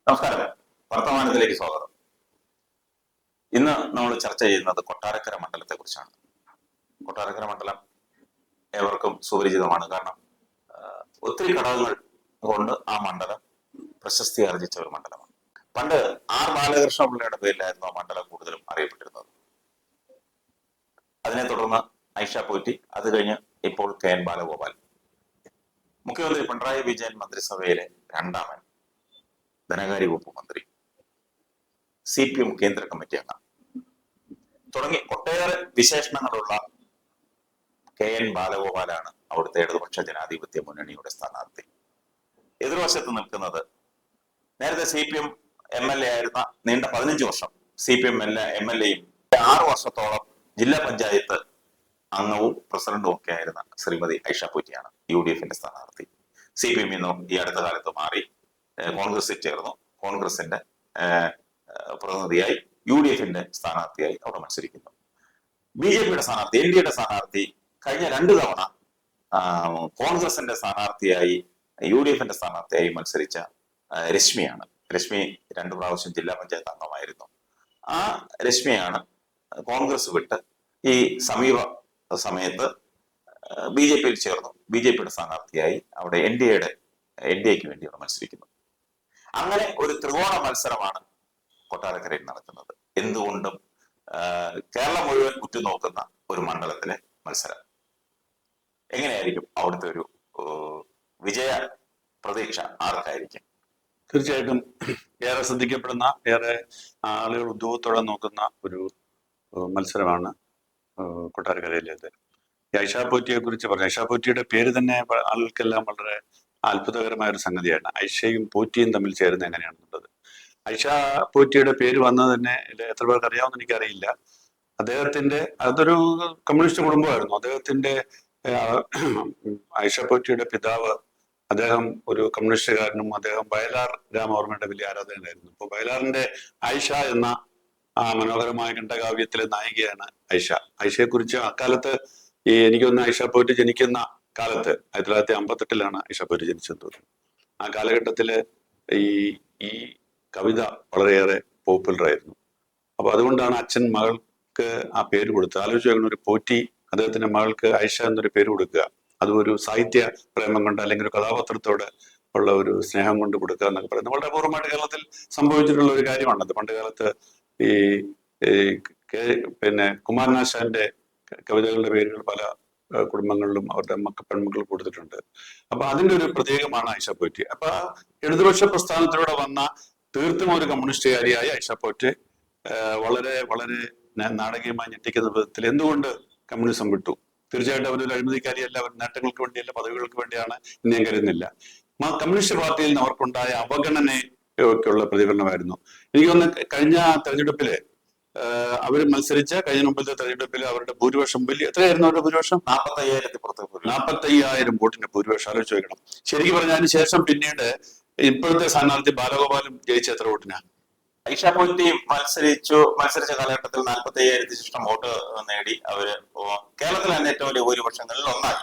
നമസ്കാരം. വർത്തമാനത്തിലേക്ക് സ്വാഗതം. ഇന്ന് നമ്മൾ ചർച്ച ചെയ്യുന്നത് കൊട്ടാരക്കര മണ്ഡലത്തെ കുറിച്ചാണ്. കൊട്ടാരക്കര മണ്ഡലം ഏവർക്കും സുപരിചിതമാണ്. കാരണം ഒത്തിരി ഘടകങ്ങൾ കൊണ്ട് ആ മണ്ഡലം പ്രശസ്തി ആർജിച്ച ഒരു മണ്ഡലമാണ്. പണ്ട് ആർ ബാലകൃഷ്ണ പിള്ളയുടെ പേരിലായിരുന്നു ആ മണ്ഡലം കൂടുതലും അറിയപ്പെട്ടിരുന്നത്. അതിനെ തുടർന്ന് ഐഷ പോറ്റി, അത് കഴിഞ്ഞ് ഇപ്പോൾ KN ബാലഗോപാൽ. മുഖ്യമന്ത്രി പിണറായി വിജയൻ മന്ത്രിസഭയിലെ രണ്ടാമൻ, ധനകാര്യ വകുപ്പ് മന്ത്രി, CPM കേന്ദ്ര കമ്മിറ്റി അംഗം തുടങ്ങി ഒട്ടേറെ വിശേഷണങ്ങളുള്ള KN ബാലഗോപാലാണ് അവിടുത്തെ ഇടതുപക്ഷ ജനാധിപത്യ മുന്നണിയുടെ സ്ഥാനാർത്ഥി. എതിർവശത്ത് നിൽക്കുന്നത് നേരത്തെ CPM MLA ആയിരുന്ന, നീണ്ട 15 വർഷം CPM MLAയും 6 വർഷത്തോളം ജില്ലാ പഞ്ചായത്ത് അംഗവും പ്രസിഡന്റും ഒക്കെ ആയിരുന്ന ശ്രീമതി ഐഷ പോറ്റിയാണ് UDF-ന്റെ സ്ഥാനാർത്ഥി. CPM ഈ അടുത്ത കാലത്ത് മാറി കോൺഗ്രസിൽ ചേർന്നു. കോൺഗ്രസിന്റെ പ്രതിനിധിയായി UDF-ന്റെ സ്ഥാനാർത്ഥിയായി അവിടെ മത്സരിക്കുന്നു. BJP-യുടെ സ്ഥാനാർത്ഥി, NDA-യുടെ സ്ഥാനാർത്ഥി കഴിഞ്ഞ 2 തവണ കോൺഗ്രസിന്റെ സ്ഥാനാർത്ഥിയായി UDF-ന്റെ സ്ഥാനാർത്ഥിയായി മത്സരിച്ച രശ്മിയാണ്. രശ്മി 2 പ്രാവശ്യം ജില്ലാ പഞ്ചായത്ത് അംഗമായിരുന്നു. ആ രശ്മിയാണ് കോൺഗ്രസ് വിട്ട് ഈ സമീപ സമയത്ത് BJP-യിൽ ചേർന്നു. BJP-യുടെ സ്ഥാനാർത്ഥിയായി അവിടെ NDA-ക്ക് വേണ്ടി അവിടെ മത്സരിക്കുന്നു. അങ്ങനെ ഒരു ത്രികോണ മത്സരമാണ് കൊട്ടാരക്കരയിൽ നടക്കുന്നത്. എന്തുകൊണ്ടും കേരളം മുഴുവൻ ഉറ്റുനോക്കുന്ന ഒരു മണ്ഡലത്തിലെ മത്സരം. എങ്ങനെയായിരിക്കും അവിടുത്തെ ഒരു വിജയ പ്രതീക്ഷ ആർക്കായിരിക്കും? തീർച്ചയായിട്ടും ഏറെ ശ്രദ്ധിക്കപ്പെടുന്ന, ഏറെ ആളുകൾ ഉദ്യോഗത്തോടെ നോക്കുന്ന ഒരു മത്സരമാണ് കൊട്ടാരക്കരയിലേത്. ഐഷ പോറ്റിയെ കുറിച്ച് പറഞ്ഞു. ഐഷ പോറ്റിയുടെ പേര് തന്നെ ആൾക്കെല്ലാം വളരെ അത്ഭുതകരമായ ഒരു സംഗതിയാണ്. ഐഷയും പോറ്റിയും തമ്മിൽ ചേരുന്നത് എങ്ങനെയാണെന്നുള്ളത്. ഐഷ പോറ്റിയുടെ പേര് വന്നത് തന്നെ എത്ര പേർക്ക് അറിയാമെന്ന് എനിക്കറിയില്ല. അദ്ദേഹത്തിന്റെ അതൊരു കമ്മ്യൂണിസ്റ്റ് കുടുംബമായിരുന്നു. അദ്ദേഹത്തിന്റെ ഐഷ പോറ്റിയുടെ പിതാവ്, അദ്ദേഹം ഒരു കമ്മ്യൂണിസ്റ്റുകാരനും അദ്ദേഹം വയലാർ രാമവർമ്മയുടെ വലിയ ആരാധകനായിരുന്നു. ഇപ്പൊ വയലാറിന്റെ ഐഷ എന്ന ആ മനോഹരമായ ഖണ്ഡകാവ്യത്തിലെ നായികയാണ് ഐഷ. ഐഷയെ കുറിച്ച് അക്കാലത്ത് എനിക്കൊന്ന് ഐഷ പോറ്റി ജനിക്കുന്ന കാലത്ത് 1958 ഐഷ പോറ്റി ജനിച്ചെന്ന് തോന്നുന്നു. ആ കാലഘട്ടത്തില് ഈ കവിത വളരെയേറെ പോപ്പുലർ ആയിരുന്നു. അപ്പൊ അതുകൊണ്ടാണ് അച്ഛൻ മകൾക്ക് ആ പേര് കൊടുത്തത്. ആലോചിച്ച് നോക്കണം, ഒരു പോറ്റി അദ്ദേഹത്തിന്റെ മകൾക്ക് ഐഷ എന്നൊരു പേര് കൊടുക്കുക. അതും ഒരു സാഹിത്യ പ്രേമം കൊണ്ട്, അല്ലെങ്കിൽ ഒരു കഥാപാത്രത്തോട് ഉള്ള ഒരു സ്നേഹം കൊണ്ട് കൊടുക്കുക എന്നൊക്കെ പറയുന്നത് വളരെ അപൂർവമായിട്ട് കേരളത്തിൽ സംഭവിച്ചിട്ടുള്ള ഒരു കാര്യമാണത്. പണ്ട് കാലത്ത് കുമാരനാശാന്റെ കവിതകളുടെ പേരുകൾ പല കുടുംബങ്ങളിലും അവരുടെ പെൺമക്കൾ കൊടുത്തിട്ടുണ്ട്. അപ്പൊ അതിന്റെ ഒരു പ്രത്യേകമാണ് ഐഷ പോറ്റി. അപ്പൊ ഇടതുപക്ഷ പ്രസ്ഥാനത്തിലൂടെ വന്ന തീർത്തും ഒരു കമ്മ്യൂണിസ്റ്റുകാരിയായ ഐഷ പോറ്റി വളരെ വളരെ നാടകീയമായി ഞെട്ടിക്കുന്ന വിധത്തിൽ എന്തുകൊണ്ട് കമ്മ്യൂണിസം വിട്ടു. തീർച്ചയായിട്ടും അവരൊരു അഴിമതിക്കാരിയല്ല, അവർ നേട്ടങ്ങൾക്ക് വേണ്ടിയല്ല, പദവികൾക്ക് വേണ്ടിയാണ് എന്ന് ഞാൻ കരുതുന്നില്ല. കമ്മ്യൂണിസ്റ്റ് പാർട്ടിയിൽ നിന്ന് അവർക്കുണ്ടായ അവഗണനയൊക്കെയുള്ള പ്രതിഫലനമായിരുന്നു. എനിക്ക് തോന്നുന്നു കഴിഞ്ഞ തെരഞ്ഞെടുപ്പില് അവർ മത്സരിച്ച കഴിഞ്ഞ മുമ്പത്തെ തെരഞ്ഞെടുപ്പിൽ അവരുടെ ഭൂരിപക്ഷം എത്രയായിരുന്നു? അവരുടെ ഭൂരിപക്ഷം 45,000 വോട്ടിന്റെ ഭൂരിപക്ഷം. ആലോചിച്ച് നോക്കണം. ശരിക്കും പറഞ്ഞ അതിന് ശേഷം പിന്നീട് ഇപ്പോഴത്തെ സ്ഥാനാർത്ഥി ബാലഗോപാലും ജയിച്ച എത്ര വോട്ടിനാ? ഐഷ പോറ്റി മത്സരിച്ച കാലഘട്ടത്തിൽ 45,000 ഇഷ്ടം വോട്ട് നേടി അവര് കേരളത്തിലെ തന്നെ ഏറ്റവും വലിയ ഭൂരിപക്ഷങ്ങളിൽ ഒന്നായി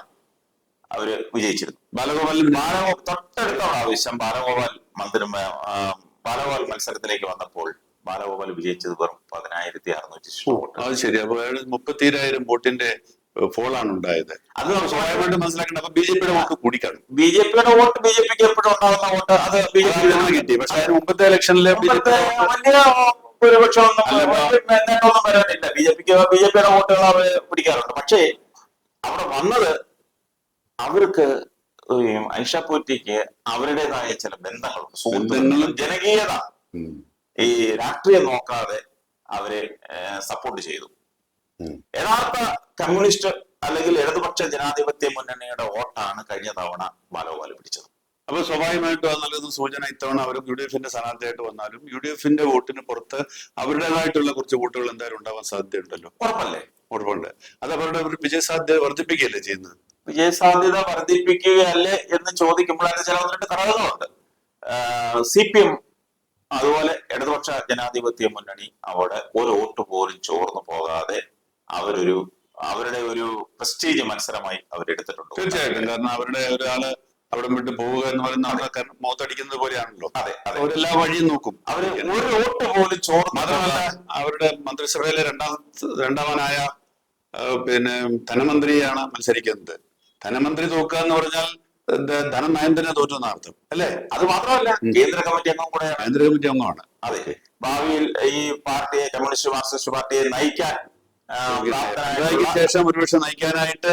അവര് വിജയിച്ചിരുന്നു. തൊട്ടടുത്ത പ്രാവശ്യം ബാലഗോപാൽ മത്സരത്തിലേക്ക് വന്നപ്പോൾ ബാലഗോപാൽ വിജയിച്ചത് വെറും 10,600 വോട്ട്. അത് ശരി. അപ്പൊ 32,000 വോട്ടിന്റെ ഫോളാണ് ഉണ്ടായത്. അത് നമുക്ക് സ്വാഭാവികമായിട്ട് മനസ്സിലാക്കേണ്ട. അപ്പൊ BJP-യുടെ വോട്ട് കൂടിക്കാണും. BJP-യുടെ വോട്ട്, BJP-ക്ക് എപ്പോഴും ഉണ്ടാകുന്ന വോട്ട്, അത് BJP കിട്ടി. പക്ഷെ അതിന് മുമ്പത്തെ ഇലക്ഷനിലെ വലിയ ഭൂരിപക്ഷം നേട്ടമൊന്നും വരാനില്ല. BJP-യുടെ വോട്ടുകൾ അവർ പിടിക്കാറുണ്ട്. പക്ഷേ അവിടെ വന്നത് അവർക്ക് ഐഷ പോറ്റിക്ക് അവരുടേതായ ചില ബന്ധങ്ങളും സുഹൃത്തുക്കളും ജനകീയത, ഈ രാഷ്ട്രീയം നോക്കാതെ അവരെ സപ്പോർട്ട് ചെയ്തു. യഥാർത്ഥ കമ്മ്യൂണിസ്റ്റ് അല്ലെങ്കിൽ ഇടതുപക്ഷ ജനാധിപത്യ മുന്നണിയുടെ വോട്ടാണ് കഴിഞ്ഞ തവണ ബാലഗോപാൽ പിടിച്ചത്. അപ്പൊ സ്വാഭാവികമായിട്ടും അത് നല്ലൊരു സൂചന. ഇത്തവണ അവർ UDF-ന്റെ സ്ഥാനാർത്ഥിയായിട്ട് വന്നാലും UDF-ന്റെ വോട്ടിന് പുറത്ത് അവരുടേതായിട്ടുള്ള കുറച്ച് വോട്ടുകൾ എന്തായാലും ഉണ്ടാവാൻ സാധ്യതയുണ്ടല്ലോ. ഉറപ്പുണ്ട്. അത് അവരുടെ ഒരു വിജയസാധ്യത വർദ്ധിപ്പിക്കുകയല്ലേ ചെയ്യുന്നത്? വിജയസാധ്യത വർദ്ധിപ്പിക്കുകയല്ലേ എന്ന് ചോദിക്കുമ്പോൾ അതിന് ചില 1-2 ഘടകങ്ങളുണ്ട്. CPM അതുപോലെ ഇടതുപക്ഷ ജനാധിപത്യ മുന്നണി അവിടെ ഒരു വോട്ട് പോലും ചോർന്നു പോകാതെ അവരുടെ ഒരു പ്രസ്റ്റീജ് മത്സരമായി അവരെടുത്തിട്ടുണ്ട്. തീർച്ചയായിട്ടും. കാരണം അവരുടെ ഒരാള് അവിടെ വിട്ട് പോവുക എന്ന് പറയുന്ന ആൾക്കാർ മുഖത്തടിക്കുന്നത് പോലെയാണല്ലോ. അതെ അതെ, അവരെല്ലാ വഴിയും നോക്കും. അവര് ഒരു വോട്ട് പോലും ചോർന്നു. മാത്രമല്ല അവരുടെ മന്ത്രിസഭയിലെ രണ്ടാമനായ പിന്നെ ധനമന്ത്രിയാണ് മത്സരിക്കുന്നത്. ധനമന്ത്രി തോക്കുക എന്ന് പറഞ്ഞാൽ ധനനയം തന്നെ തോറ്റു എന്നർത്ഥം അല്ലേ? അത് മാത്രമല്ല കേന്ദ്ര കമ്മിറ്റി അംഗം കൂടെ, കേന്ദ്ര കമ്മിറ്റി അംഗമാണ്. അതെ, ഭാവിയിൽ ഈ പാർട്ടിയെ, കമ്മ്യൂണിസ്റ്റ് മാർക്സിസ്റ്റ് പാർട്ടിയെ നയിക്കാൻ ശേഷം ഒരുപക്ഷെ നയിക്കാനായിട്ട്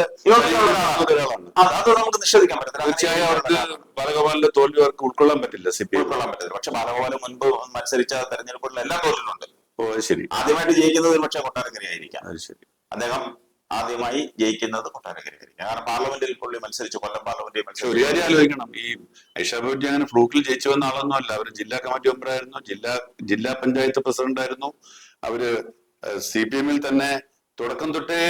ഒരാളാണ്. അത് നമുക്ക് നിഷേധിക്കാൻ പറ്റത്തില്ല. തീർച്ചയായും അവർക്ക് ബാലഗോപാലിന്റെ തോൽവി അവർക്ക് ഉൾക്കൊള്ളാൻ പറ്റില്ല, ഉൾക്കൊള്ളാൻ പറ്റില്ല. പക്ഷെ ബാലഗോപാൽ മുൻപ് മത്സരിച്ച തെരഞ്ഞെടുപ്പുകളിൽ എല്ലാം തോറ്റിട്ടുണ്ട്. ഓ ശരി. ആദ്യമായിട്ട് ജയിക്കുന്നത് പക്ഷെ കൊട്ടാരക്കര ആയിരിക്കാം. അത് ശരി. അദ്ദേഹം ആദ്യമായി ജയിക്കുന്നത് കൊട്ടാരക്കരയായിരിക്കും. കാരണം പാർലമെന്റിൽ പുള്ളി മത്സരിച്ചു, കൊല്ലം പാർലമെന്റിൽ പക്ഷെ ഒരു കാര്യം ആലോചിക്കണം, ഈ ഐഷ പോറ്റി അങ്ങനെ ഫ്ലൂക്കിൽ ജയിച്ചു വന്ന ആളൊന്നും അല്ല. അവര് ജില്ലാ കമ്മിറ്റി മെമ്പറായിരുന്നു, ജില്ലാ പഞ്ചായത്ത് പ്രസിഡന്റ് ആയിരുന്നു. അവര് CPM-ൽ തന്നെ തുടക്കം തൊട്ടേ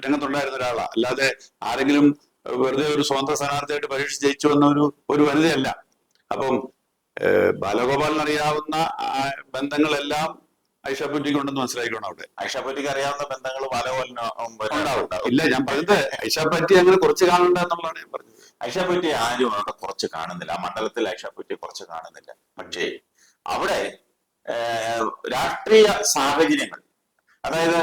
രംഗത്തുണ്ടായിരുന്ന ഒരാളാണ്. അല്ലാതെ ആരെങ്കിലും വെറുതെ ഒരു സ്വതന്ത്ര സ്ഥാനാർത്ഥിയായിട്ട് പരീക്ഷ ജയിച്ചു വന്ന ഒരു വനിതയല്ല. അപ്പം ബാലഗോപാലിന് അറിയാവുന്ന ബന്ധങ്ങളെല്ലാം ഐഷ പോറ്റിക്ക് ഉണ്ടെന്ന് മനസ്സിലാക്കണം. അവിടെ ഐഷ പോറ്റിക്ക് അറിയാവുന്ന ബന്ധങ്ങൾ ബാലഗോപാലിന് ഇല്ല. ഞാൻ പറഞ്ഞത് ഐഷ പറ്റി അങ്ങനെ കുറച്ച് കാണണ്ട എന്നുള്ളതാണ് ഞാൻ പറഞ്ഞത്. ഐഷ പോറ്റി ആരും അവിടെ കുറച്ച് കാണുന്നില്ല, ആ മണ്ഡലത്തിൽ ഐഷ പോറ്റി കുറച്ച് കാണുന്നില്ല. പക്ഷേ അവിടെ രാഷ്ട്രീയ സാഹചര്യങ്ങൾ, അതായത്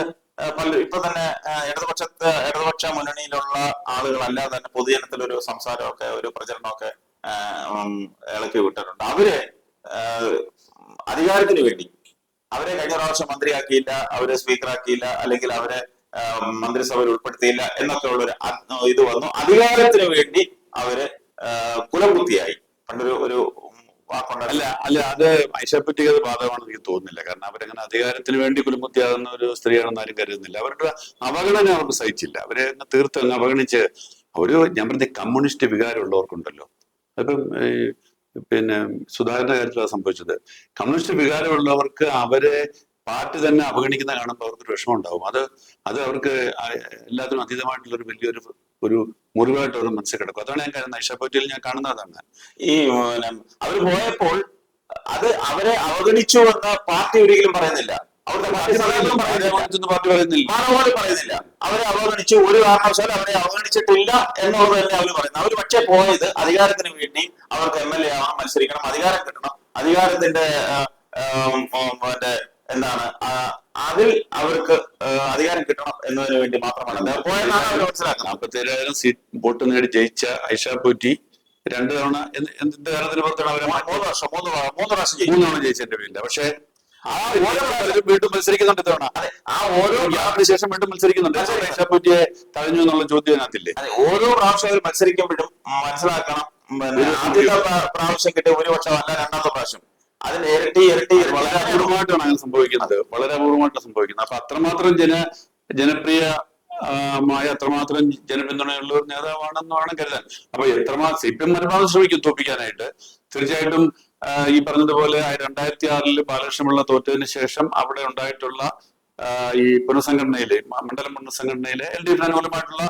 ഇപ്പൊ തന്നെ ഇടതുപക്ഷ മുന്നണിയിലുള്ള ആളുകളല്ലാതെ തന്നെ പൊതുജനത്തിൽ ഒരു സംസാരമൊക്കെ, ഒരു പ്രചരണമൊക്കെ ഇളക്കി വിട്ടിട്ടുണ്ട്. അവര് അധികാരത്തിന് വേണ്ടി, അവരെ കഴിഞ്ഞ പ്രാവശ്യം മന്ത്രിയാക്കിയില്ല, അവരെ സ്പീക്കറാക്കിയില്ല, അല്ലെങ്കിൽ അവരെ മന്ത്രിസഭയിൽ ഉൾപ്പെടുത്തിയില്ല എന്നൊക്കെ ഉള്ളൊരു ഇത് വന്നു. അധികാരത്തിന് വേണ്ടി അവര് കുലംകുത്തിയായി. പണ്ടൊരു അല്ല അത് ഐഷപ്പറ്റിക്ക് അത് ബാധകമാണെന്ന് എനിക്ക് തോന്നുന്നില്ല. കാരണം അവരങ്ങനെ അധികാരത്തിന് വേണ്ടി കുലംകുത്തിയാകുന്ന ഒരു സ്ത്രീയാണെന്ന് ആരും കരുതുന്നില്ല. അവരുടെ അവഗണന അവർക്ക് സഹിച്ചില്ല. അവരെ തീർത്ത് അങ്ങ് അവഗണിച്ച് ഞാൻ പറഞ്ഞ കമ്മ്യൂണിസ്റ്റ് വികാരമുള്ളവർക്കുണ്ടല്ലോ. അപ്പം പിന്നെ സുധാകരന്റെ കാര്യത്തിൽ അത് സംഭവിച്ചത്. കമ്മ്യൂണിസ്റ്റ് വികാരമുള്ളവർക്ക് അവരെ പാർട്ടി തന്നെ അവഗണിക്കുന്ന കാണുമ്പോൾ അവർക്കൊരു വിഷമം ഉണ്ടാവും. അത് അവർക്ക് എല്ലാത്തിനും അതീതമായിട്ടുള്ള വലിയൊരു മുറിവായിട്ട് അവർ മനസ്സിൽ കിടക്കും. അതാണ് ഞാൻ കാണുന്നത്. ഐഷ പോറ്റിയിൽ ഞാൻ കാണുന്നതാണ്. ഈ അവര് പോയപ്പോൾ അത് അവരെ അവഗണിച്ചു എന്ന് പാർട്ടി ഒരിക്കലും പറയുന്നില്ല. അവരുടെ പാർട്ടി പറയുന്നില്ല. അവരെ അവഗണിച്ചു, ഒരു കാരണവശാലും അവരെ അവഗണിച്ചിട്ടില്ല എന്നുള്ളത് തന്നെ അവർ പറയുന്നത്. അവർ പക്ഷേ പോയത് അധികാരത്തിന് വേണ്ടി, അവർക്ക് MLA ആവണം, മത്സരിക്കണം, അധികാരം കിട്ടണം, അധികാരത്തിന്റെ എന്താണ് അതിൽ അവർക്ക് അധികാരം കിട്ടണം എന്നതിന് വേണ്ടി മാത്രമാണ് പോയെന്നാണ് അവർ മനസ്സിലാക്കുന്നത്. 47,000 സീറ്റ് വോട്ട് നേടി ജയിച്ച ഐഷ പോറ്റി 2 തവണ എന്ത് കാരണത്തിന് പുറത്താണ് അവരെ 3 പ്രാവശ്യം ജയിച്ചതിന്റെ പേരില്ല. പക്ഷെ വീണ്ടും മത്സരിക്കുന്നുണ്ട് ഇത്തവണ. ആ ഓരോ ഗ്യാപ്പിന് ശേഷം വീണ്ടും മത്സരിക്കുന്നുണ്ട്. ഐഷ പോറ്റിയെ തഴഞ്ഞു എന്നുള്ള ചോദ്യം അതിനകത്തില്ലേ? ഓരോ പ്രാവശ്യം അവർ മത്സരിക്കുമ്പോഴും മനസ്സിലാക്കണം, ആദ്യത്തെ പ്രാവശ്യം കിട്ടിയ ഭൂരിപക്ഷം അല്ല രണ്ടാമത്തെ പ്രാവശ്യം, അതിന് ഇരട്ടി വളരെ അപൂർവമായിട്ടാണ് അങ്ങനെ സംഭവിക്കുന്നത്. വളരെ അപൂർവമായിട്ടാണ് സംഭവിക്കുന്നത്. അപ്പൊ അത്രമാത്രം ജനപ്രിയമായ അത്രമാത്രം ജനപിന്തുണയുള്ള ഒരു നേതാവാണെന്ന് വേണം കരുതാൻ. അപ്പൊ എത്രമാത്രം CPM പരമാവധി ശ്രമിക്കും തോപ്പിക്കാനായിട്ട്. തീർച്ചയായിട്ടും ഈ പറഞ്ഞതുപോലെ 2006 ബാലകൃഷ്ണപിള്ള തോറ്റതിന് ശേഷം അവിടെ ഉണ്ടായിട്ടുള്ള ഈ പുനഃസംഘടനയിലെ മണ്ഡലം പുനഃസംഘടനയിലെ LDF അനുകൂലമായിട്ടുള്ള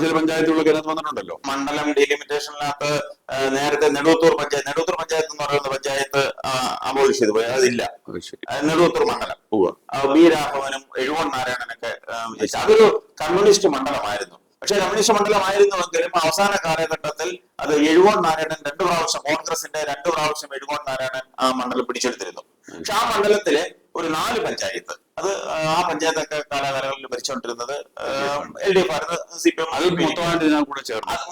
ചില പഞ്ചായത്തുകളൊക്കെ അതിനകത്ത് വന്നിട്ടുണ്ടല്ലോ. മണ്ഡലം ഡീലിമിറ്റേഷനിനകത്ത് നേരത്തെ നെടുവത്തൂർ പഞ്ചായത്ത് എന്ന് പറയുന്ന പഞ്ചായത്ത് അബോളിഷ് ചെയ്തു പോയി, അതില്ല. നെടുവത്തൂർ മണ്ഡലം B രാഘവനും എഴുവൺ നാരായണനൊക്കെ അതൊരു കമ്മ്യൂണിസ്റ്റ് മണ്ഡലമായിരുന്നു. പക്ഷെ കമ്മ്യൂണിസ്റ്റ് മണ്ഡലമായിരുന്നുവെങ്കിലും അവസാന കാലഘട്ടത്തിൽ അത് എഴുവൺ നാരായണൻ 2 പ്രാവശ്യം, കോൺഗ്രസിന്റെ 2 പ്രാവശ്യം എഴുവൺ നാരായണൻ ആ മണ്ഡലം പിടിച്ചെടുത്തിരുന്നു. പക്ഷെ ആ മണ്ഡലത്തിലെ ഒരു 4 പഞ്ചായത്ത്, അത് ആ പഞ്ചായത്തൊക്കെ കാലാകാലങ്ങളിൽ ഭരിച്ചുകൊണ്ടിരുന്നത് LDF ആയിരുന്നു. CPM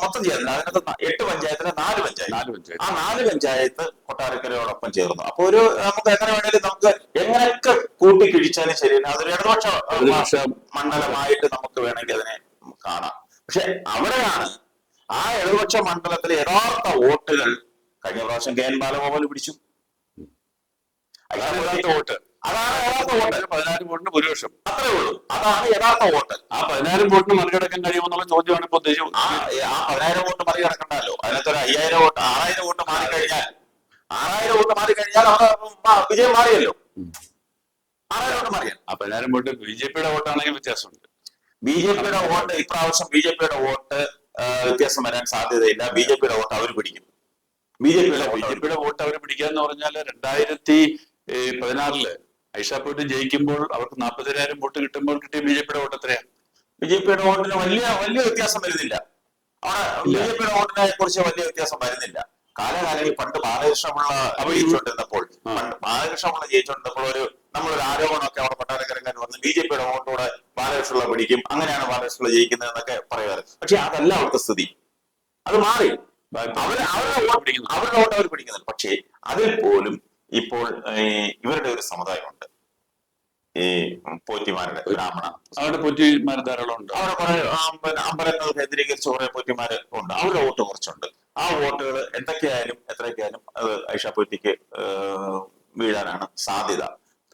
മൊത്തം ചേർന്ന് അതിനകത്ത് 8 പഞ്ചായത്തിലെ 4 പഞ്ചായത്ത്, ആ 4 പഞ്ചായത്ത് കൊട്ടാരക്കരയോടൊപ്പം ചേർന്നു. അപ്പൊ നമുക്ക് എങ്ങനെ വേണേലും നമുക്ക് എങ്ങനെയൊക്കെ കൂട്ടിക്കിഴിച്ചാലും ശരി, അതൊരു ഇടതുപക്ഷ മണ്ഡലമായിട്ട് നമുക്ക് വേണമെങ്കിൽ അതിനെ കാണാം. പക്ഷെ അവിടെയാണ് ആ ഇടതുപക്ഷ മണ്ഡലത്തിലെ യഥാർത്ഥ വോട്ടുകൾ കഴിഞ്ഞ പ്രാവശ്യം KN ബാലഗോപാൽ പിടിച്ചു. അതാണ് യഥാർത്ഥ വോട്ട്. 14 വോട്ടിന് ഭൂരിപക്ഷം, അത്രേ ഉള്ളൂ. അതാണ് യഥാർത്ഥ വോട്ട്. ആ 14 വോട്ടിന് മറികടക്കാൻ കഴിയുമെന്നുള്ള ചോദ്യമാണ് ഇപ്പൊ ഉദ്ദേശിച്ചത്. ആ 1000 വോട്ട് മറികടക്കണ്ടല്ലോ. അതിനകത്തൊരു 5000 വോട്ട്, 6000 വോട്ട് മാറിക്കഴിഞ്ഞാൽ അവിടെ വിജയം മാറിയല്ലോ. 6000 വോട്ട് മാറിയാൽ ആ 14 വോട്ട് BJP-യുടെ വോട്ടാണെങ്കിൽ വ്യത്യാസമുണ്ട്. BJP-യുടെ വോട്ട് ഇപ്രാവശ്യം BJP-യുടെ വോട്ട് വ്യത്യാസം വരാൻ സാധ്യതയില്ല. BJP-യുടെ വോട്ട് അവർ പിടിക്കും. BJP-യുടെ വോട്ട് അവർ പിടിക്കാന്ന് പറഞ്ഞാൽ 2016 ഐഷ പോറ്റി ജയിക്കുമ്പോൾ അവർക്ക് 40,000 വോട്ട് കിട്ടുമ്പോൾ കിട്ടിയ BJP-യുടെ വോട്ട് എത്രയാ? BJP-യുടെ വോട്ടിന് വലിയ വ്യത്യാസം വരുന്നില്ല. അവിടെ ബി ജെ പിയുടെ വോട്ടിനെ കുറിച്ച് വലിയ വ്യത്യാസം വരുന്നില്ല. കാലകാലങ്ങളിൽ പണ്ട് ബാലകൃഷ്ണപിള്ള ജയിച്ചുകൊണ്ടിരുന്നപ്പോൾ നമ്മളൊരു ആരോപണമൊക്കെ അവിടെ കൊട്ടാരക്കരക്കാർ വന്ന് ബി ജെ പിയുടെ വോട്ടോടെ ബാലകൃഷ്ണപിള്ള പിടിക്കും, അങ്ങനെയാണ് ബാലകൃഷ്ണപിള്ള ജയിക്കുന്നത് എന്നൊക്കെ പറയുന്നത്. പക്ഷെ അതല്ല അവിടുത്തെ സ്ഥിതി. അത് മാറി. അവരുടെ വോട്ട് അവർ പിടിക്കുന്നില്ല. പക്ഷേ അതിൽ പോലും ഇപ്പോൾ ഇവരുടെ ഒരു സമുദായമുണ്ട്, ഈ പോറ്റിമാരുടെ, ബ്രാഹ്മണ അവിടെ പോറ്റിമാർ ധാരാളം ഉണ്ട്. അവിടെ കുറെ അമ്പലങ്ങൾ കേന്ദ്രീകരിച്ച് കുറെ പോറ്റിമാര് ഉണ്ട്. അവരുടെ വോട്ട് കുറച്ചുണ്ട്. ആ വോട്ടുകൾ എന്തൊക്കെയായാലും എത്രയൊക്കെയായാലും അത് ഐഷ പോറ്റിക്ക് വീഴാനാണ് സാധ്യത.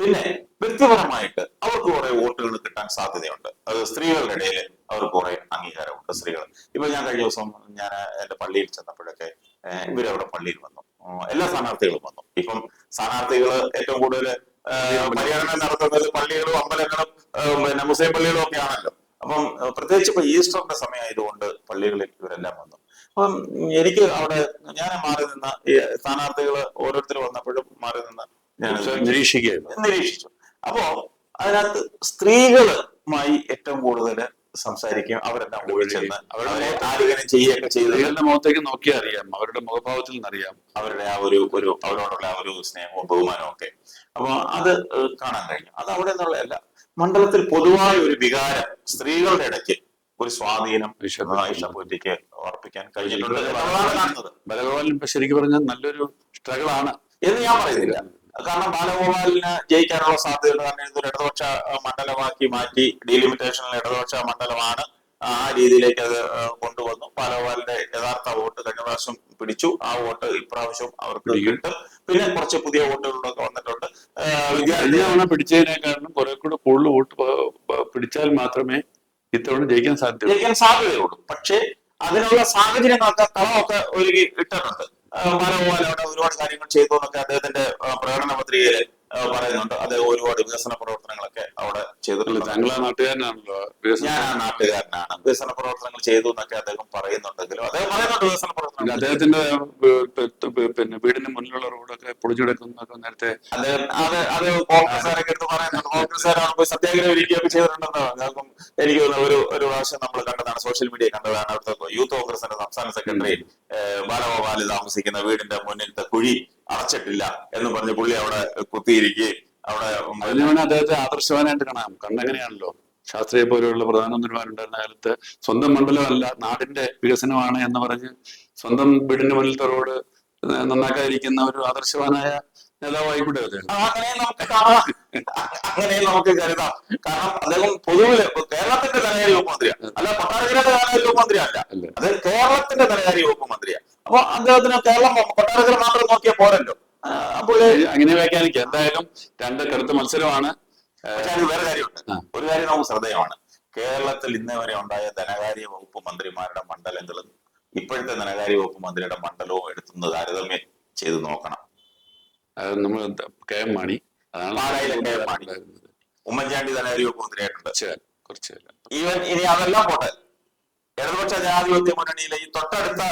പിന്നെ വ്യക്തിപരമായിട്ട് അവർക്ക് കുറെ വോട്ടുകൾ കിട്ടാൻ സാധ്യതയുണ്ട്. അത് സ്ത്രീകളുടെ ഇടയിൽ അവർക്ക് കുറെ അംഗീകാരമുണ്ട്. സ്ത്രീകൾ ഇപ്പൊ ഞാൻ കഴിഞ്ഞ ദിവസം ഞാൻ എന്റെ പള്ളിയിൽ ചെന്നപ്പോഴൊക്കെ ഇവരവിടെ പള്ളിയിൽ വന്നു, എല്ലാ സ്ഥാനാർത്ഥികളും വന്നു. ഇപ്പം സ്ഥാനാർത്ഥികൾ ഏറ്റവും കൂടുതൽ പര്യടനം നടത്തുന്നത് പള്ളികളും അമ്പലങ്ങളും പിന്നെ മുസ്ലിം പള്ളികളും ഒക്കെ ആണല്ലോ. അപ്പം പ്രത്യേകിച്ച് ഇപ്പൊ ഈസ്റ്ററിന്റെ സമയമായതുകൊണ്ട് പള്ളികളിൽ ഇവരെല്ലാം വന്നു. അപ്പം എനിക്ക് അവിടെ ഞാൻ മാറി നിന്ന ഈ സ്ഥാനാർത്ഥികൾ ഓരോരുത്തർ വന്നപ്പോഴും മാറി നിന്ന് ഞാൻ നിരീക്ഷിച്ചു. അപ്പോ അതിനകത്ത് സ്ത്രീകളുമായി ഏറ്റവും കൂടുതൽ സംസാരിക്കും. അവരെല്ലാം ഓടിച്ചെന്ന് അവരെ ആലിംഗനം ചെയ്യുകയൊക്കെ ചെയ്ത് മുഖത്തേക്ക് നോക്കിയാൽ അറിയാം, അവരുടെ മുഖഭാവത്തിൽ നിന്നറിയാം അവരുടെ ആ ഒരു അവരോടുള്ള ആ ഒരു സ്നേഹവും ബഹുമാനവും ഒക്കെ. അപ്പൊ അത് കാണാൻ കഴിഞ്ഞു. അത് അവിടെ നിന്നുള്ളതല്ല, മണ്ഡലത്തിൽ പൊതുവായ ഒരു വികാരം സ്ത്രീകളുടെ ഇടയ്ക്ക് ഒരു സ്വാധീനം ഐഷ പോറ്റിക്ക് ഉറപ്പിക്കാൻ കഴിഞ്ഞിട്ടുണ്ട് എന്നുള്ളതാണ് കാണുന്നത്. ബാലഗോപാലൻ ഇപ്പൊ ശരിക്കും പറഞ്ഞാൽ നല്ലൊരു സ്ട്രഗിൾ ആണ് എന്ന് ഞാൻ പറയുന്നില്ല. കാരണം ബാലഗോപാലിന് ജയിക്കാനുള്ള സാധ്യതയുണ്ട്. കാരണം ഇതൊരു ഇടതുപക്ഷ മണ്ഡലമാക്കി മാറ്റി, ഡീലിമിറ്റേഷനിൽ ഇടതുപക്ഷ മണ്ഡലമാണ്, ആ രീതിയിലേക്ക് അത് കൊണ്ടുവന്നു. ബാലഗോപാലിന്റെ യഥാർത്ഥ വോട്ട് കഴിഞ്ഞ പ്രാവശ്യം പിടിച്ചു. ആ വോട്ട് ഇപ്രാവശ്യം അവർക്ക് കിട്ടും. പിന്നെ കുറച്ച് പുതിയ വോട്ടുകളൊക്കെ വന്നിട്ടുണ്ട്. വിദ്യാർത്ഥികളെ പിടിച്ചതിനേക്കാളും കുറെ കൂടെ കൂടുതൽ വോട്ട് പിടിച്ചാൽ മാത്രമേ ഇത്തവണ ജയിക്കാൻ സാധ്യതയുള്ളൂ. പക്ഷേ അതിനുള്ള സാഹചര്യങ്ങളൊക്കെ കളമൊക്കെ ഒരുക്കി ഇട്ടിട്ടുണ്ട്. ബാലഗോപാൽ അവിടെ ഒരുപാട് കാര്യങ്ങൾ ചെയ്തു എന്നൊക്കെ അദ്ദേഹത്തിന്റെ പ്രകടന പത്രികയിൽ പറയുന്നുണ്ട്. അദ്ദേഹം ഒരുപാട് വികസന പ്രവർത്തനങ്ങളൊക്കെ അവിടെ ചെയ്തിട്ടുണ്ട്. താങ്കൾ ആ നാട്ടുകാരനാണല്ലോ. ഞാൻ ആ നാട്ടുകാരനാണ്. വികസന പ്രവർത്തനങ്ങൾ ചെയ്തു എന്നൊക്കെ അദ്ദേഹം പറയുന്നുണ്ടെങ്കിലും അദ്ദേഹം പറയുന്നുണ്ട് വികസന പ്രവർത്തനങ്ങൾ. അദ്ദേഹത്തിന്റെ പിന്നെ വീടിന് മുന്നിലുള്ള റോഡൊക്കെ പൊളിച്ചെടുക്കുന്നൊക്കെ നേരത്തെ അത് കോൺഗ്രസ്സുകാരൊക്കെ എടുത്ത് പറയുന്നുണ്ട്. കോൺഗ്രസ്സുകാരാണ് പോയി സത്യാഗ്രഹം ഇരിക്കുകയൊക്കെ ചെയ്തിട്ടുണ്ടെന്ന് ഞങ്ങൾക്കും എനിക്ക് ഒരു പ്രാവശ്യം നമ്മൾ കണ്ടതാണ്, സോഷ്യൽ മീഡിയ കണ്ടതാണ്. അവിടുത്തെ യൂത്ത് കോൺഗ്രസിന്റെ സംസ്ഥാന സെക്രട്ടറി ബാലഗോപാൽ താമസിക്കുന്ന വീടിന്റെ മുന്നിലത്തെ കുഴി അടച്ചിട്ടില്ല എന്ന് പറഞ്ഞ് പുള്ളി അവിടെ കുത്തിയിരിക്കുകയും അവിടെ അദ്ദേഹത്തെ ആദർശവാനായിട്ട് കാണാം. കണ്ടെങ്ങനെയാണല്ലോ ശാസ്ത്രീയ പോലെയുള്ള പ്രധാനമന്ത്രിമാരുണ്ടായിരുന്ന കാലത്ത് സ്വന്തം മണ്ഡലമല്ല നാടിന്റെ വികസനമാണ് എന്ന് പറഞ്ഞ് സ്വന്തം വീടിന്റെ മുന്നിലത്തെ റോഡ് നന്നാക്കാതിരിക്കുന്ന ഒരു ആദർശവാനായ നേതാവായിക്കൂടെ അദ്ദേഹം. അങ്ങനെ നമുക്ക് കരുതാം. കാരണം അദ്ദേഹം പൊതുവില് കേരളത്തിന്റെ ധനകാര്യ വകുപ്പ് മന്ത്രിയാണ്, അല്ല കൊട്ടാരക്കരയുടെ ധനകാര്യ വകുപ്പ് മന്ത്രിയല്ല, അത് കേരളത്തിന്റെ ധനകാര്യ വകുപ്പ് മന്ത്രിയാണ്. അപ്പൊ അദ്ദേഹത്തിന് കേരളം കൊട്ടാരക്കര മാത്രം നോക്കിയാൽ പോരല്ലോ. അപ്പോൾ അങ്ങനെ വ്യാഖ്യാനിക്കാം. എന്തായാലും രണ്ട് കടുത്ത മത്സരമാണ്. പക്ഷെ അത് വേറെ കാര്യമുണ്ട്. ഒരു കാര്യം നമുക്ക് ശ്രദ്ധേയമാണ്. കേരളത്തിൽ ഇന്നേ വരെ ഉണ്ടായ ധനകാര്യ വകുപ്പ് മന്ത്രിമാരുടെ മണ്ഡലങ്ങളും ഇപ്പോഴത്തെ ധനകാര്യ വകുപ്പ് മന്ത്രിയുടെ മണ്ഡലവും എടുത്തുന്നത് താരതമ്യം ചെയ്ത് നോക്കണം. നമ്മൾ കെ എം മാണി, ഉമ്മൻചാണ്ടി ധനകാര്യ വകുപ്പ് മന്ത്രിയായിട്ടുണ്ട്. കുറച്ച് ഈവൻ ഇനി അതെല്ലാം പോട്ടെ, ഇടതുപക്ഷ ജനാധിപത്യ മുന്നണിയിലെ ഈ തൊട്ടടുത്ത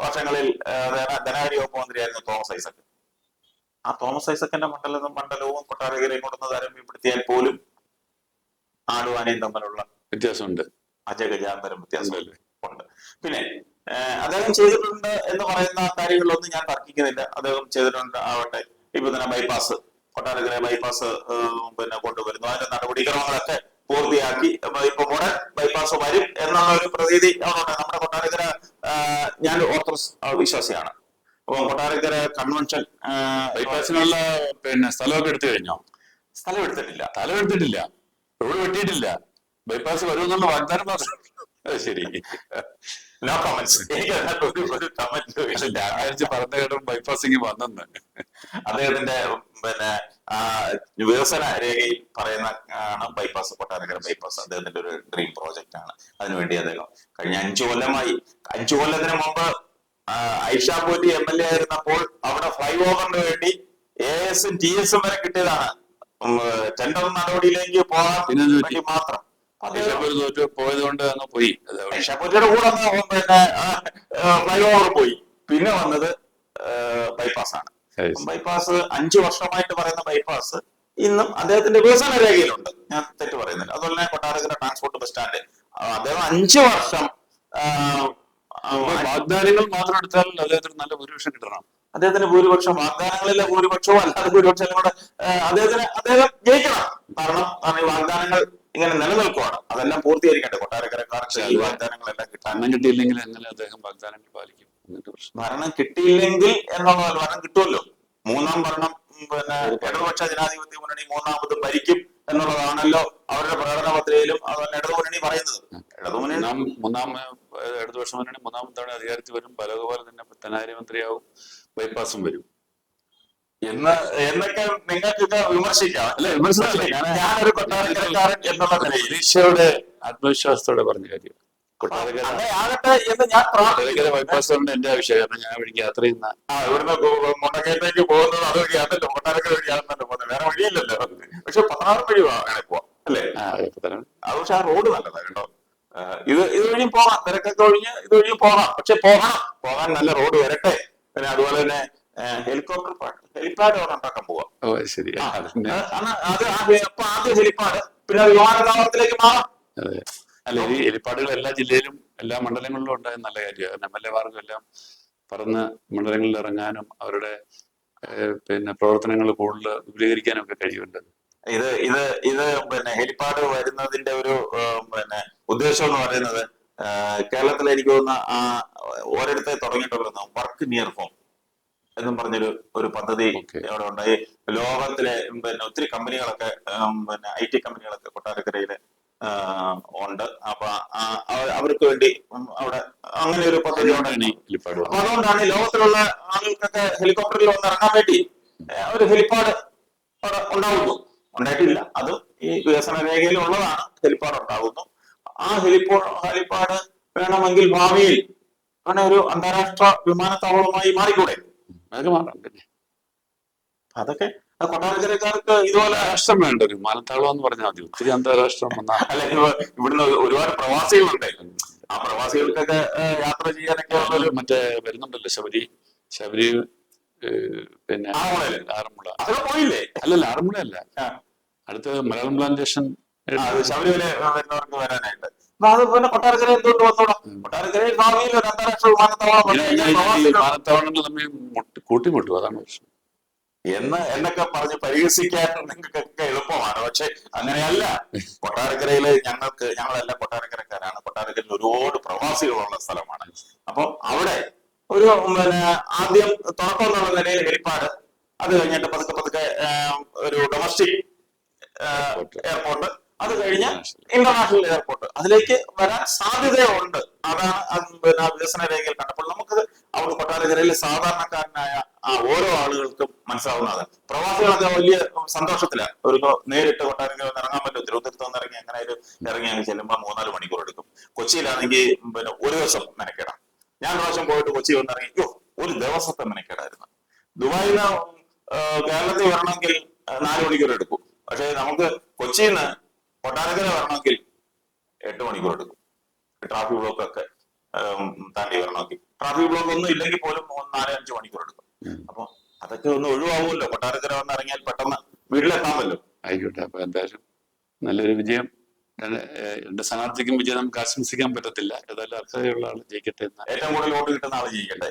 വർഷങ്ങളിൽ ധനകാര്യ വകുപ്പ് മന്ത്രിയായിരുന്നു തോമസ് ഐസക്. ആ തോമസ് ഐസക്കിന്റെ മണ്ഡലവും കൊട്ടാരക്കരയും കൊണ്ടൊന്ന് താരതമ്യപ്പെടുത്തിയാൽ പോലും ആടും ആനയും തമ്മിലുള്ള വ്യത്യാസമുണ്ട്, അജഗജാന്തരം വ്യത്യാസമുണ്ട്. പിന്നെ അദ്ദേഹം ചെയ്തിട്ടുണ്ട് എന്ന് പറയുന്ന കാര്യങ്ങളിലൊന്നും ഞാൻ തർക്കിക്കുന്നില്ല. അദ്ദേഹം ചെയ്തിട്ടുണ്ട് ആവട്ടെ. ഇപ്പൊ തന്നെ ബൈപ്പാസ്, കൊട്ടാരക്കര ബൈപ്പാസ് പിന്നെ കൊണ്ടുവരുന്നു. അതിന്റെ നടപടിക്രമങ്ങളൊക്കെ പൂർത്തിയാക്കി ഇപ്പൊ ഉടൻ ബൈപ്പാസ് വരും എന്നുള്ള ഒരു പ്രതീതി അവിടെ നമ്മുടെ കൊട്ടാരക്കര. ഞാൻ ഓർത്തഡോക്സ് വിശ്വാസിയാണ്. അപ്പൊ കൊട്ടാരക്കര കൺവെൻഷൻ ബൈപ്പാസിനുള്ള പിന്നെ സ്ഥലമൊക്കെ എടുത്തു കഴിഞ്ഞോ? സ്ഥലം എടുത്തിട്ടില്ല, റോഡ് വെട്ടിയിട്ടില്ല, ബൈപ്പാസ് വരുമെന്നുള്ള വാഗ്ദാനം മാത്രം. ശരി, നോ കമന്റ്സ്. എനിക്ക് ഒരു കമന്റ് പറഞ്ഞ കേട്ടോ ബൈപ്പാസിങ് വന്നെന്ന് അദ്ദേഹത്തിന്റെ പിന്നെ വികസന രേഖയിൽ പറയുന്ന ബൈപ്പാസ്, കൊട്ടാരക്കര ബൈപ്പാസ് അദ്ദേഹത്തിന്റെ ഒരു ഡ്രീം പ്രോജക്റ്റ് ആണ്. അതിനുവേണ്ടി അദ്ദേഹം കഴിഞ്ഞ 5 കൊല്ലമായി, 5 കൊല്ലത്തിന് മുമ്പ് ഐഷ പോറ്റി MLA ആയിരുന്നപ്പോൾ അവിടെ ഫ്ലൈ ഓവറിന് വേണ്ടി AS-ഉം TS-ഉം വരെ കിട്ടിയതാണ്. ടെൻഡർ നടപടിയിലേക്ക് പോകാൻ വേണ്ടി മാത്രം പോയത് കൊണ്ട് അങ്ങ് പോയി. ഐഷാപോറ്റിയുടെ കൂടെ പിന്നെ ഫ്ലൈ ഓവർ പോയി. പിന്നെ വന്നത് ബൈപ്പാസ് ആണ്. ബൈപ്പാസ് 5 വർഷമായിട്ട് പറയുന്ന ബൈപ്പാസ് ഇന്നും അദ്ദേഹത്തിന്റെ വികസന രേഖയിലുണ്ട്. ഞാൻ തെറ്റ് പറയുന്നില്ല. അതുപോലെ തന്നെ കൊട്ടാരക്കര ട്രാൻസ്പോർട്ട് ബസ് സ്റ്റാൻഡ് അദ്ദേഹം 5 വർഷം വാഗ്ദാനങ്ങൾ മാത്രം എടുത്താൽ അദ്ദേഹത്തിന് നല്ല ഭൂരിപക്ഷം കിട്ടണം. അദ്ദേഹത്തിന് ഭൂരിപക്ഷം വാഗ്ദാനങ്ങളിലെ ഭൂരിപക്ഷവും അല്ലാതെ ഭൂരിപക്ഷം കൂടെ അദ്ദേഹം ജയിക്കണം. കാരണം ഈ വാഗ്ദാനങ്ങൾ ഇങ്ങനെ നിലനിൽക്കുവാണ്, അതെല്ലാം പൂർത്തീകരിക്കട്ടെ. കൊട്ടാരക്കരക്കാർക്ക് ഈ വാഗ്ദാനങ്ങളെല്ലാം കിട്ടാൻ. ഭരണം കിട്ടിയില്ലെങ്കിൽ എങ്ങനെ അദ്ദേഹം വാഗ്ദാനങ്ങൾ പാലിക്കും? ഭരണം കിട്ടിയില്ലെങ്കിൽ എന്നുള്ളത് ഭരണം കിട്ടുമല്ലോ. മൂന്നാം ഭരണം പിന്നെ ഇടതുപക്ഷ ജനാധിപത്യ മുന്നണി മൂന്നാമത് ഭരിക്കും എന്നുള്ളതാണല്ലോ അവരുടെ പ്രകടന പത്രികയിലും അതുപോലെ ഇടതുമുന്നണി പറയുന്നത്. മൂന്നാം ഇടതുപക്ഷ മുന്നണി മൂന്നാം തവണ അധികാരത്തിൽ വരും, പലതുപോലെ തന്നെ ധനകാര്യമന്ത്രിയാവും, ബൈപ്പാസും വരും എന്നൊക്കെ നിങ്ങൾക്കൊക്കെ വിമർശിക്കാം അല്ലെ? ഞാനൊരു കൊട്ടാരക്കരക്കാരൻ എന്നുള്ള നിലയിൽ പ്രതീക്ഷയോടെ ആത്മവിശ്വാസത്തോടെ പറഞ്ഞ കാര്യം. ആകട്ടെ എന്ന് ഞാൻ കൊട്ടാരക്കര ബൈപ്പാസ് കൊണ്ട് എന്റെ ആവശ്യം, കാരണം ഞാൻ വഴിക്ക് യാത്ര ചെയ്യുന്ന ഇവിടുന്ന് മുണ്ടക്കയത്തേക്ക് പോകുന്നത് അത് വഴിയാണല്ലോ, കൊട്ടാരക്കര വഴിയാണെന്നല്ലോ പോകുന്നത്, വേറെ വഴിയില്ലല്ലോ. പക്ഷെ 16 വഴി അങ്ങനെ പോവാം അല്ലേ? അത് പക്ഷെ ആ റോഡ് നല്ലതാണ് കേട്ടോ. ഇത് വഴിയും പോകാം, തിരക്കൊക്കെ ഒഴിഞ്ഞ് ഇത് വഴിയും പോകാം. പക്ഷെ പോകാൻ നല്ല റോഡ് വരട്ടെ. പിന്നെ അതുപോലെ തന്നെ ഹെലിപ്പാഡ് അവിടെ ഉണ്ടാക്കാൻ പോവാം. ശരി. അത് ആദ്യ ഹെലിപ്പാഡ്, പിന്നെ വിമാനത്താവളത്തിലേക്ക് മാറാം. അല്ല, ഈ ഹെലിപ്പാഡുകൾ എല്ലാ ജില്ലയിലും എല്ലാ മണ്ഡലങ്ങളിലും ഉണ്ടായ നല്ല കാര്യമാണ്. MLA മാർക്കും എല്ലാം പറന്ന് മണ്ഡലങ്ങളിൽ ഇറങ്ങാനും അവരുടെ പിന്നെ പ്രവർത്തനങ്ങൾ കൂടുതൽ വിപുലീകരിക്കാനും ഒക്കെ കഴിയുന്നുണ്ട്. ഇത് പിന്നെ ഹെലിപ്പാഡ് വരുന്നതിന്റെ ഒരു പിന്നെ ഉദ്ദേശം എന്ന് പറയുന്നത്, കേരളത്തിൽ എനിക്ക് തോന്നുന്ന ഒരിടത്തെ തുടങ്ങിയിട്ട് വരുന്ന വർക്ക് നിയർ ഹോം എന്നും പറഞ്ഞൊരു പദ്ധതി അവിടെ ഉണ്ടായി. ലോകത്തിലെ പിന്നെ ഒത്തിരി കമ്പനികളൊക്കെ പിന്നെ IT കമ്പനികളൊക്കെ കൊട്ടാരക്കരയില് ഉണ്ട്. അപ്പൊ അവർക്ക് വേണ്ടി അവിടെ അങ്ങനെ ഒരു പദ്ധതി ഉണ്ടായി. അപ്പൊ അതുകൊണ്ടാണ് ലോകത്തിലുള്ള ആളുകൾക്കൊക്കെ ഹെലികോപ്റ്ററിൽ വന്ന് ഇറങ്ങാൻ വേണ്ടി ഒരു ഹെലിപ്പാഡ് അവിടെ ഉണ്ടായിട്ടില്ല. അത് ഈ വികസന രേഖയിൽ ഉള്ളതാണ്. ഹെലിപ്പാഡ് ഉണ്ടാകുന്നു. ആ ഹെലിപ്പാഡ് വേണമെങ്കിൽ ഭാവിയിൽ അങ്ങനെ ഒരു അന്താരാഷ്ട്ര വിമാനത്താവളമായി മാറിക്കൂടെ? അതൊക്കെ കൊട്ടാരക്കരക്കാർക്ക് ഇതുപോലെ രാഷ്ട്രം വേണ്ട ഒരു വിമാനത്താവളം എന്ന് പറഞ്ഞാൽ മതി. ഒത്തിരി അന്താരാഷ്ട്രം അല്ല, ഇവിടുന്ന് ഒരുപാട് പ്രവാസികളുണ്ട്. ആ പ്രവാസികൾക്കൊക്കെ യാത്ര ചെയ്യാനൊക്കെ മറ്റേ വരുന്നുണ്ടല്ലോ ശബരി പിന്നെ ആറന്മുള. അതൊക്കെ പോയില്ലേ? അല്ലല്ല, ആറന്മുള അല്ല, അടുത്ത മലയാളം പ്ലാന്റേഷൻ ശബരിമല വരുന്നവർക്ക് വരാനായിട്ട്. അത് പിന്നെ കൊട്ടാരക്കര എന്തുകൊണ്ട് വന്നോടാ? കൊട്ടാരക്കരയിൽ ഭാവിയിൽ ഒരു അന്താരാഷ്ട്ര വിമാനത്താവളങ്ങൾ തമ്മിൽ കൂട്ടിമുട്ടും, അതാണ് പ്രശ്നം എന്നൊക്കെ പറഞ്ഞ് പരിഹസിക്കാൻ നിങ്ങൾക്കൊക്കെ എളുപ്പമാണ്. പക്ഷെ അങ്ങനെയല്ല. കൊട്ടാരക്കരയില് ഞങ്ങളെല്ലാം കൊട്ടാരക്കരക്കാരാണ്. കൊട്ടാരക്കരയിൽ ഒരുപാട് പ്രവാസികളുള്ള സ്ഥലമാണ്. അപ്പൊ അവിടെ ഒരു പിന്നെ ആദ്യം തുടക്കം എന്നുള്ള നിലയിൽ ഹെലിപ്പാഡ്, അത് കഴിഞ്ഞിട്ട് പതുക്കെ ഒരു ഡൊമസ്റ്റിക് എയർപോർട്ട്, അത് കഴിഞ്ഞ് ഇന്റർനാഷണൽ എയർപോർട്ട്, അതിലേക്ക് വരാൻ സാധ്യതയുണ്ട്. അതാണ് പിന്നെ വികസന രേഖയിൽ കണ്ടപ്പോൾ നമുക്ക് അവിടെ കൊട്ടാരക്കരയിൽ സാധാരണക്കാരനായ ഓരോ ആളുകൾക്കും മനസ്സിലാവുന്നത്. പ്രവാസികളൊക്കെ വലിയ സന്തോഷത്തിലാണ്. ഒരു നേരിട്ട് കൊട്ടാരക്കര ഇറങ്ങാൻ പറ്റും. തിരുവനന്തപുരത്ത് നിന്ന് ഇറങ്ങി അങ്ങനെ ഇറങ്ങി ചെല്ലുമ്പോൾ 3-4 മണിക്കൂർ എടുക്കും. കൊച്ചിയിലാണെങ്കിൽ പിന്നെ ഒരു ദിവസം മെനക്കേടാം. ഞാൻ പ്രാവശ്യം പോയിട്ട് കൊച്ചി വന്നിറങ്ങി ഒരു ദിവസത്തെ മെനക്കേടായിരുന്നു. ദുബായിൽ നിന്ന് കേരളത്തിൽ വരണമെങ്കിൽ 4 മണിക്കൂർ എടുക്കും. പക്ഷെ നമുക്ക് കൊച്ചിയിൽ നിന്ന് കൊട്ടാരക്കര വരണമെങ്കിൽ 8 മണിക്കൂർ എടുക്കും. ട്രാഫിക് ബ്ലോക്ക് ഒക്കെ താണ്ടി വരണമെങ്കിൽ. ട്രാഫിക് ബ്ലോക്ക് ഒന്നും ഇല്ലെങ്കിൽ പോലും 4-5 മണിക്കൂർ എടുക്കും. അപ്പൊ അതൊക്കെ ഒന്ന് ഒഴിവാകുമല്ലോ. കൊട്ടാരക്കര വന്ന് ഇറങ്ങിയാൽ പെട്ടെന്ന് വീട്ടിലെത്താമല്ലോ. ആയിക്കോട്ടെ. അപ്പൊ എന്തായാലും നല്ലൊരു വിജയം. എന്റെ സ്ഥാനാർത്ഥിക്കും വിജയം നമുക്ക് ആശംസിക്കാൻ പറ്റത്തില്ല. ഏതായാലും അർഹതയുള്ള ആൾ ജയിക്കട്ടെ. ഏറ്റവും കൂടുതൽ വോട്ട് കിട്ടുന്ന ആൾ ജയിക്കട്ടെ.